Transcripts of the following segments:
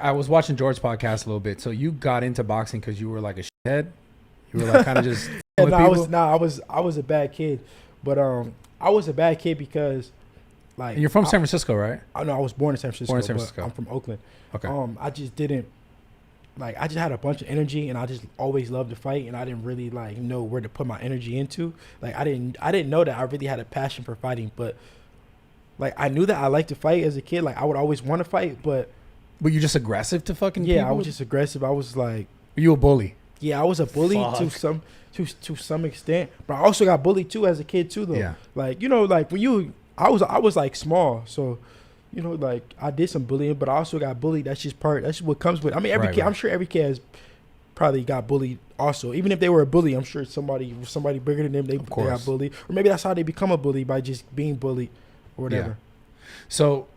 I was watching George's podcast a little bit. So you got into boxing because you were like a shithead. You were like kind of just Yeah, with no, people. I was a bad kid, but I was a bad kid because like And you're from San Francisco, right? I know I was born in San Francisco, Born in San but Francisco. I'm from Oakland. Okay. I just didn't like. I just had a bunch of energy, and I just always loved to fight, and I didn't really like know where to put my energy into. Like I didn't know that I really had a passion for fighting, but like I knew that I liked to fight as a kid. Like I would always want to fight, but Were you just aggressive to fucking yeah, people? I was just aggressive. I was like, Were you a bully? yeah, I was a bully Fuck. to some extent, but I also got bullied too as a kid too, though. Yeah. Like like when I was like small, so like I did some bullying, but I also got bullied. That's just what comes with. I mean, every Right, kid. right. I'm sure every kid has probably got bullied. Also, even if they were a bully, I'm sure somebody bigger than them they course. got bullied, or maybe that's how they become a bully by just being bullied or whatever. So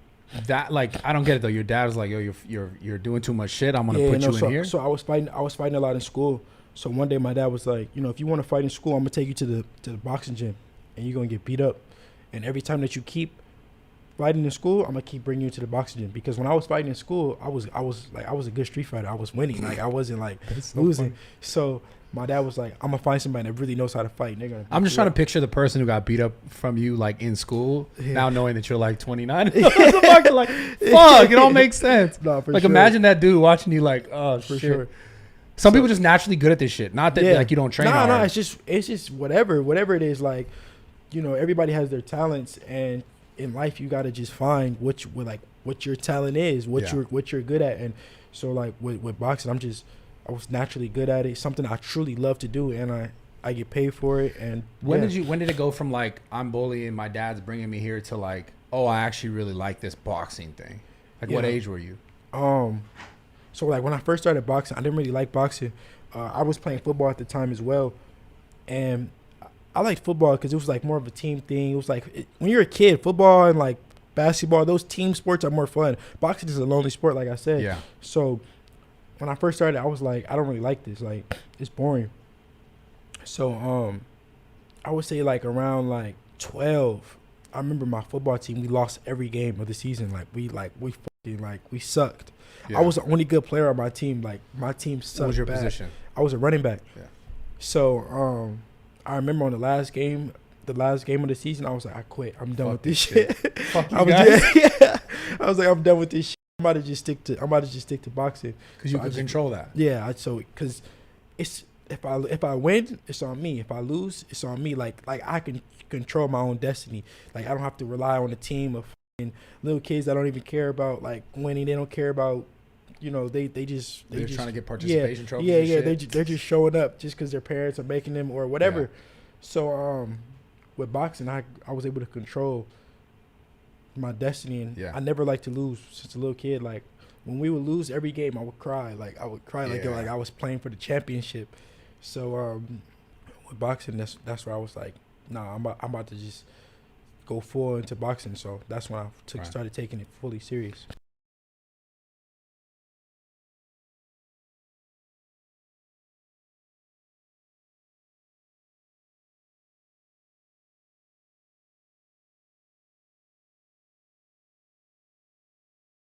that like I don't get it though. Your dad was like, "Yo, you're doing too much shit. I'm gonna put you in here." So I was fighting a lot in school. So one day my dad was like, if you want to fight in school, I'm gonna take you to the boxing gym, and you're gonna get beat up. And every time that you keep fighting in school, I'm gonna keep bringing you to the boxing gym. Because when I was fighting in school, I was a good street fighter. I was winning. Like I wasn't like so losing. funny. So my dad was like, I'm gonna find somebody that really knows how to fight. And they're gonna. I'm just trying to picture the person who got beat up from you like in school. Yeah. Now knowing that you're like 29, like fuck, it all makes sense. No, for Like sure. imagine that dude watching you like, oh For shit. sure. Some people just naturally good at this shit. Not that like you don't train hard. No, it's just whatever it is. Like, everybody has their talents, and in life you gotta just find what your talent is, what you're good at. And so like with boxing, I was naturally good at it. Something I truly love to do, and I get paid for it. And When did it go from like I'm bullying, my dad's bringing me here to like, oh, I actually really like this boxing thing? Like what age were you? So like when I first started boxing, I didn't really like boxing. I was playing football at the time as well, and I liked football because it was like more of a team thing. It was like when you're a kid, football and like basketball, those team sports are more fun. Boxing is a lonely sport, like I said. Yeah. So when I first started, I was like, I don't really like this. Like it's boring. So I would say like around like 12. I remember my football team. We lost every game of the season. We sucked. Yeah. I was the only good player on my team. Like my team sucked. What was your bad. position? I was a running back. Yeah. So I remember on the last game of the season, I was like, I quit. I'm done Fuck with this this shit. Fuck you I was guys. I was like, I'm done with this shit. I'm about to just stick to boxing. Because you could control that. Yeah. Because it's if I win, it's on me. If I lose, it's on me. Like I can control my own destiny. Like I don't have to rely on a team of little kids that don't even care about like winning. They don't care about. They're just trying to get participation trophies. Yeah, and yeah. shit. They're just showing up just because their parents are making them or whatever. Yeah. So with boxing, I was able to control my destiny, and I never liked to lose since a little kid. Like when we would lose every game, I would cry. Like I would cry like I was playing for the championship. So with boxing, that's where I was like, nah, I'm about to just go full into boxing. So that's when I started taking it fully serious.